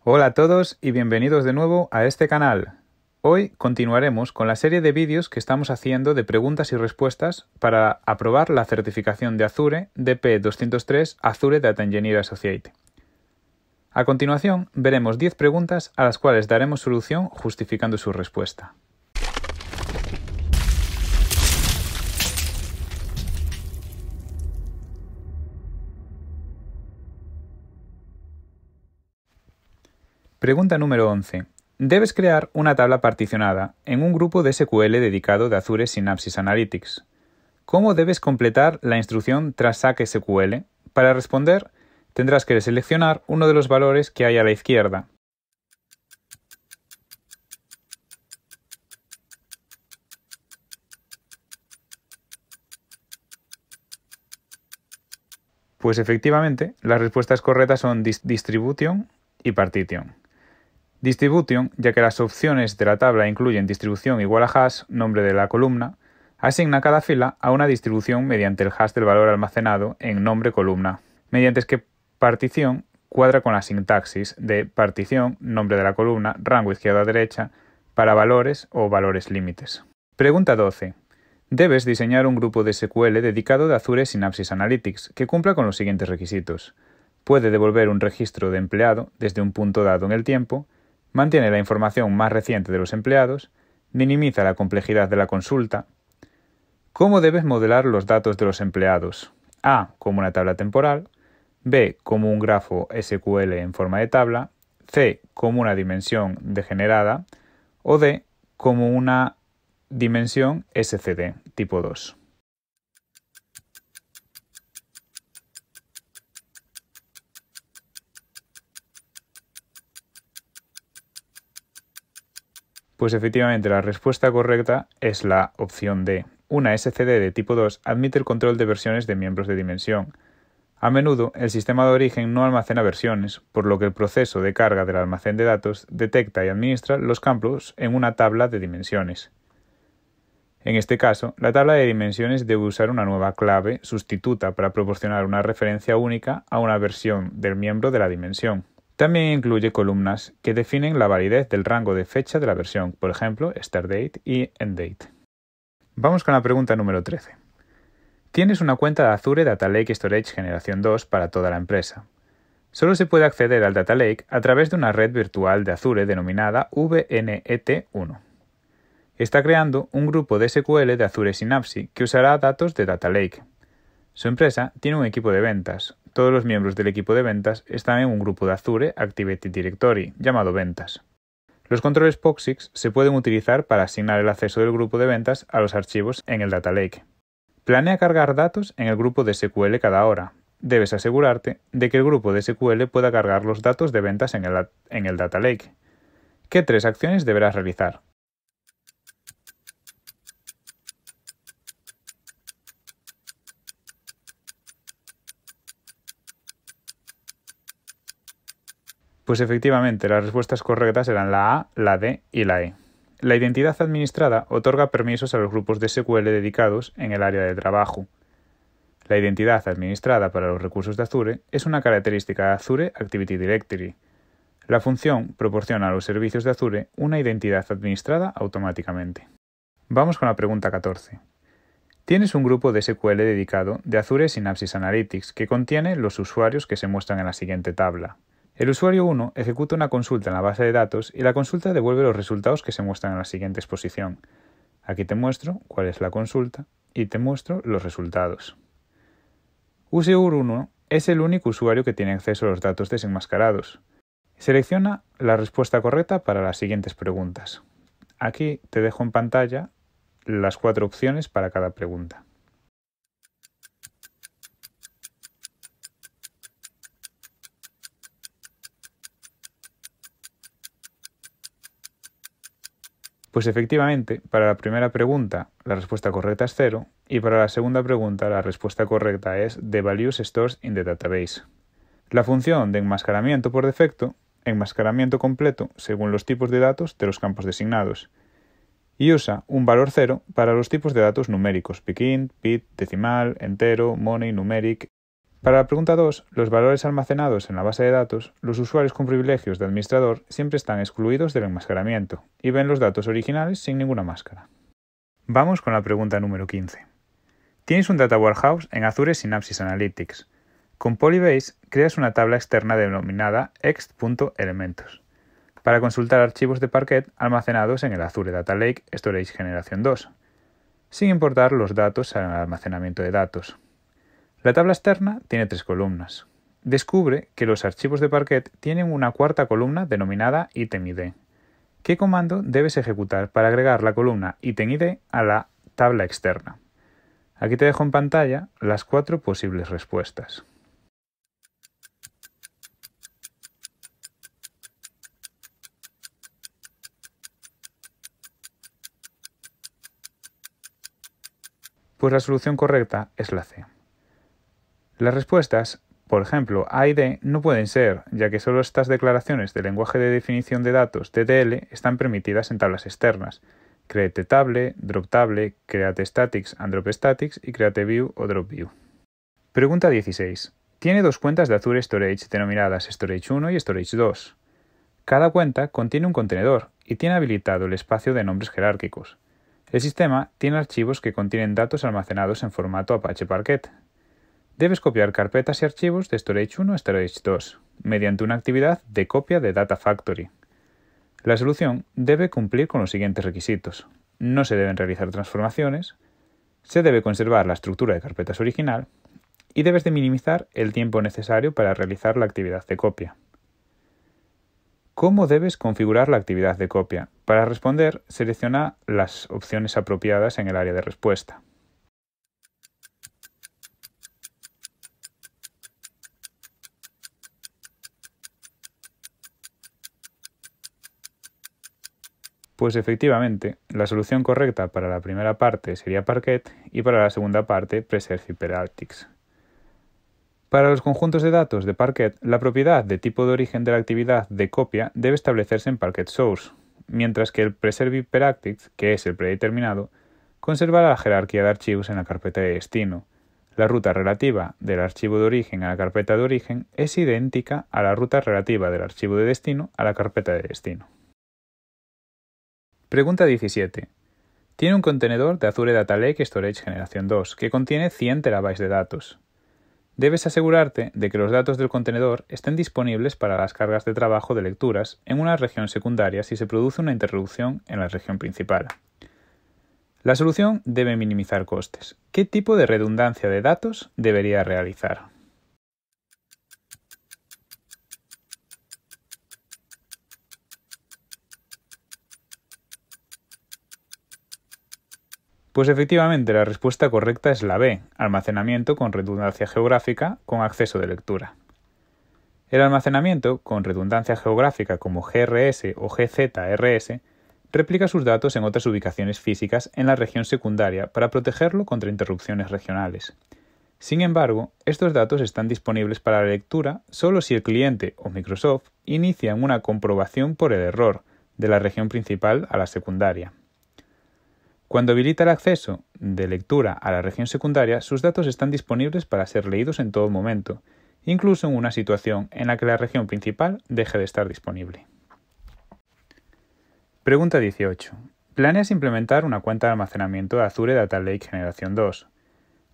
Hola a todos y bienvenidos de nuevo a este canal. Hoy continuaremos con la serie de vídeos que estamos haciendo de preguntas y respuestas para aprobar la certificación de Azure DP203 Azure Data Engineer Associate. A continuación veremos 10 preguntas a las cuales daremos solución justificando su respuesta. Pregunta número 11. Debes crear una tabla particionada en un grupo de SQL dedicado de Azure Synapse Analytics. ¿Cómo debes completar la instrucción Transact SQL? Para responder, tendrás que seleccionar uno de los valores que hay a la izquierda. Pues efectivamente, las respuestas correctas son Distribution y Partition. Distribution, ya que las opciones de la tabla incluyen distribución igual a hash, nombre de la columna, asigna cada fila a una distribución mediante el hash del valor almacenado en nombre columna, mediante que partición cuadra con la sintaxis de partición, nombre de la columna, rango izquierda a derecha, para valores o valores límites. Pregunta 12. Debes diseñar un grupo de SQL dedicado de Azure Synapse Analytics que cumpla con los siguientes requisitos. Puede devolver un registro de empleado desde un punto dado en el tiempo, mantiene la información más reciente de los empleados, minimiza la complejidad de la consulta. ¿Cómo debes modelar los datos de los empleados? A. Como una tabla temporal. B. Como un grafo SQL en forma de tabla. C. Como una dimensión degenerada. O D. Como una dimensión SCD tipo 2. Pues efectivamente la respuesta correcta es la opción D. Una SCD de tipo 2 admite el control de versiones de miembros de dimensión. A menudo, el sistema de origen no almacena versiones, por lo que el proceso de carga del almacén de datos detecta y administra los campos en una tabla de dimensiones. En este caso, la tabla de dimensiones debe usar una nueva clave sustituta para proporcionar una referencia única a una versión del miembro de la dimensión. También incluye columnas que definen la validez del rango de fecha de la versión, por ejemplo, Start Date y End Date. Vamos con la pregunta número 13. Tienes una cuenta de Azure Data Lake Storage Generación 2 para toda la empresa. Solo se puede acceder al Data Lake a través de una red virtual de Azure denominada VNET1. Está creando un grupo de SQL de Azure Synapse que usará datos de Data Lake. Su empresa tiene un equipo de ventas. Todos los miembros del equipo de ventas están en un grupo de Azure Activity Directory llamado Ventas. Los controles POSIX se pueden utilizar para asignar el acceso del grupo de ventas a los archivos en el Data Lake. Planea cargar datos en el grupo de SQL cada hora. Debes asegurarte de que el grupo de SQL pueda cargar los datos de ventas en el Data Lake. ¿Qué 3 acciones deberás realizar? Pues efectivamente, las respuestas correctas eran la A, la D y la E. La identidad administrada otorga permisos a los grupos de SQL dedicados en el área de trabajo. La identidad administrada para los recursos de Azure es una característica de Azure Activity Directory. La función proporciona a los servicios de Azure una identidad administrada automáticamente. Vamos con la pregunta 14. Tienes un grupo de SQL dedicado de Azure Synapse Analytics que contiene los usuarios que se muestran en la siguiente tabla. El usuario 1 ejecuta una consulta en la base de datos y la consulta devuelve los resultados que se muestran en la siguiente exposición. Aquí te muestro cuál es la consulta y te muestro los resultados. User 1 es el único usuario que tiene acceso a los datos desenmascarados. Selecciona la respuesta correcta para las siguientes preguntas. Aquí te dejo en pantalla las 4 opciones para cada pregunta. Pues efectivamente, para la primera pregunta la respuesta correcta es 0 y para la segunda pregunta la respuesta correcta es The values stored in the database. La función de enmascaramiento por defecto, enmascaramiento completo según los tipos de datos de los campos designados, y usa un valor 0 para los tipos de datos numéricos, pint, bit, decimal, entero, money, numeric. Para la pregunta 2, los valores almacenados en la base de datos, los usuarios con privilegios de administrador siempre están excluidos del enmascaramiento y ven los datos originales sin ninguna máscara. Vamos con la pregunta número 15. Tienes un Data Warehouse en Azure Synapse Analytics. Con Polybase creas una tabla externa denominada ext.elementos para consultar archivos de Parquet almacenados en el Azure Data Lake Storage Generación 2, sin importar los datos al almacenamiento de datos. La tabla externa tiene 3 columnas. Descubre que los archivos de Parquet tienen una cuarta columna denominada itemID. ¿Qué comando debes ejecutar para agregar la columna itemID a la tabla externa? Aquí te dejo en pantalla las 4 posibles respuestas. Pues la solución correcta es la C. Las respuestas, por ejemplo, A y D, no pueden ser, ya que solo estas declaraciones de lenguaje de definición de datos DDL están permitidas en tablas externas: createTable, dropTable, createStatics and dropStatics y createView o dropView. Pregunta 16. Tiene 2 cuentas de Azure Storage denominadas Storage 1 y Storage 2. Cada cuenta contiene un contenedor y tiene habilitado el espacio de nombres jerárquicos. El sistema tiene archivos que contienen datos almacenados en formato Apache Parquet. Debes copiar carpetas y archivos de Storage 1 a Storage 2 mediante una actividad de copia de Data Factory. La solución debe cumplir con los siguientes requisitos. No se deben realizar transformaciones, se debe conservar la estructura de carpetas original y debes de minimizar el tiempo necesario para realizar la actividad de copia. ¿Cómo debes configurar la actividad de copia? Para responder, selecciona las opciones apropiadas en el área de respuesta. Pues efectivamente, la solución correcta para la primera parte sería Parquet y para la segunda parte Preserve Hyperactics. Para los conjuntos de datos de Parquet, la propiedad de tipo de origen de la actividad de copia debe establecerse en Parquet Source, mientras que el Preserve Hyperactics, que es el predeterminado, conserva la jerarquía de archivos en la carpeta de destino. La ruta relativa del archivo de origen a la carpeta de origen es idéntica a la ruta relativa del archivo de destino a la carpeta de destino. Pregunta 17. Tiene un contenedor de Azure Data Lake Storage Generación 2 que contiene 100 terabytes de datos. Debes asegurarte de que los datos del contenedor estén disponibles para las cargas de trabajo de lecturas en una región secundaria si se produce una interrupción en la región principal. La solución debe minimizar costes. ¿Qué tipo de redundancia de datos debería realizar? Pues efectivamente la respuesta correcta es la B, almacenamiento con redundancia geográfica con acceso de lectura. El almacenamiento con redundancia geográfica como GRS o GZRS replica sus datos en otras ubicaciones físicas en la región secundaria para protegerlo contra interrupciones regionales. Sin embargo, estos datos están disponibles para la lectura solo si el cliente o Microsoft inician una comprobación por el error de la región principal a la secundaria. Cuando habilita el acceso de lectura a la región secundaria, sus datos están disponibles para ser leídos en todo momento, incluso en una situación en la que la región principal deje de estar disponible. Pregunta 18. ¿Planeas implementar una cuenta de almacenamiento de Azure Data Lake Generación 2?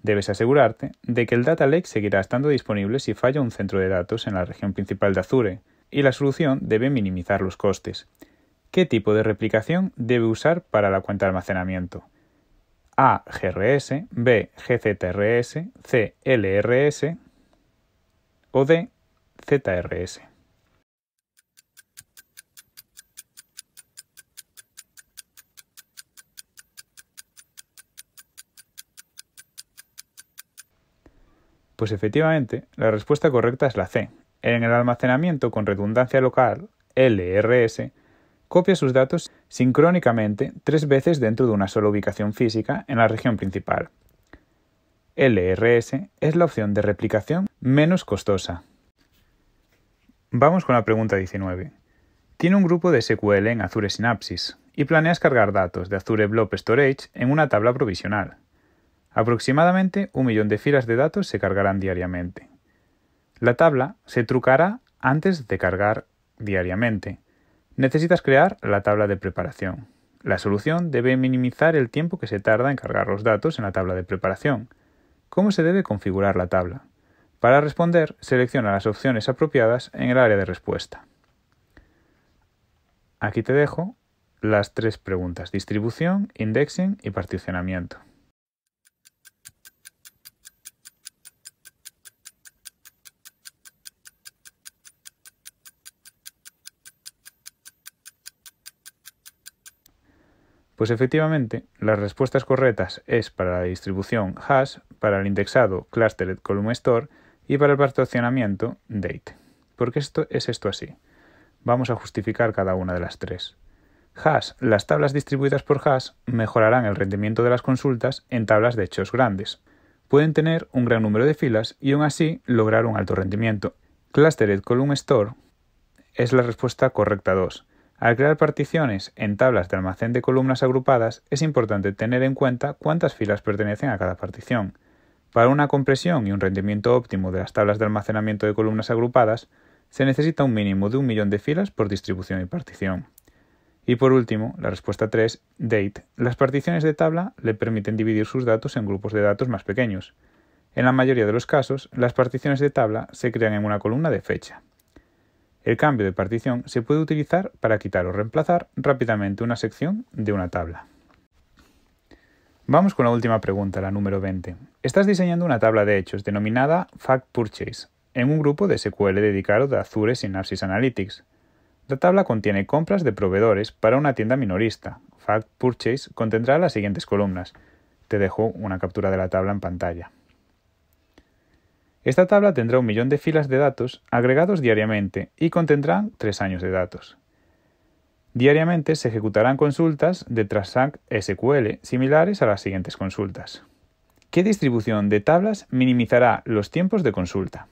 Debes asegurarte de que el Data Lake seguirá estando disponible si falla un centro de datos en la región principal de Azure, y la solución debe minimizar los costes. ¿Qué tipo de replicación debe usar para la cuenta de almacenamiento? A. GRS, B. GZRS, C. LRS o D. ZRS. Pues efectivamente, la respuesta correcta es la C. En el almacenamiento con redundancia local, LRS, copia sus datos sincrónicamente 3 veces dentro de una sola ubicación física en la región principal. LRS es la opción de replicación menos costosa. Vamos con la pregunta 19. Tiene un grupo de SQL en Azure Synapse y planeas cargar datos de Azure Blob Storage en una tabla provisional. Aproximadamente 1 millón de filas de datos se cargarán diariamente. La tabla se trucará antes de cargar diariamente. Necesitas crear la tabla de preparación. La solución debe minimizar el tiempo que se tarda en cargar los datos en la tabla de preparación. ¿Cómo se debe configurar la tabla? Para responder, selecciona las opciones apropiadas en el área de respuesta. Aquí te dejo las 3 preguntas: distribución, indexing y particionamiento. Pues efectivamente, las respuestas correctas es para la distribución hash, para el indexado clustered column store y para el particionamiento date. ¿Por qué es esto así? Vamos a justificar cada una de las 3. Hash. Las tablas distribuidas por hash mejorarán el rendimiento de las consultas en tablas de hechos grandes. Pueden tener un gran número de filas y aún así lograr un alto rendimiento. Clustered column store es la respuesta correcta 2. Al crear particiones en tablas de almacén de columnas agrupadas, es importante tener en cuenta cuántas filas pertenecen a cada partición. Para una compresión y un rendimiento óptimo de las tablas de almacenamiento de columnas agrupadas, se necesita un mínimo de 1 millón de filas por distribución y partición. Y por último, la respuesta 3, date. Las particiones de tabla le permiten dividir sus datos en grupos de datos más pequeños. En la mayoría de los casos, las particiones de tabla se crean en una columna de fecha. El cambio de partición se puede utilizar para quitar o reemplazar rápidamente una sección de una tabla. Vamos con la última pregunta, la número 20. Estás diseñando una tabla de hechos denominada Fact Purchase en un grupo de SQL dedicado a Azure Synapse Analytics. La tabla contiene compras de proveedores para una tienda minorista. Fact Purchase contendrá las siguientes columnas. Te dejo una captura de la tabla en pantalla. Esta tabla tendrá 1 millón de filas de datos agregados diariamente y contendrán 3 años de datos. Diariamente se ejecutarán consultas de Transact SQL similares a las siguientes consultas. ¿Qué distribución de tablas minimizará los tiempos de consulta?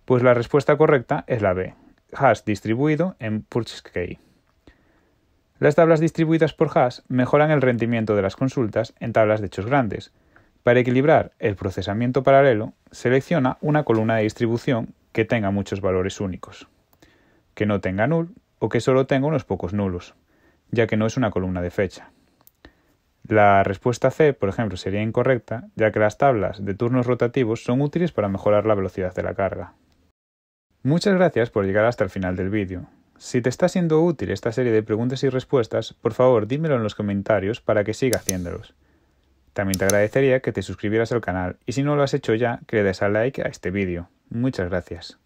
Pues la respuesta correcta es la B. Hash distribuido en Purchase Key. Las tablas distribuidas por hash mejoran el rendimiento de las consultas en tablas de hechos grandes. Para equilibrar el procesamiento paralelo, selecciona una columna de distribución que tenga muchos valores únicos, que no tenga null o que solo tenga unos pocos nulos, ya que no es una columna de fecha. La respuesta C, por ejemplo, sería incorrecta, ya que las tablas de turnos rotativos son útiles para mejorar la velocidad de la carga. Muchas gracias por llegar hasta el final del vídeo. Si te está siendo útil esta serie de preguntas y respuestas, por favor dímelo en los comentarios para que siga haciéndolos. También te agradecería que te suscribieras al canal y si no lo has hecho ya, que le des al like a este vídeo. Muchas gracias.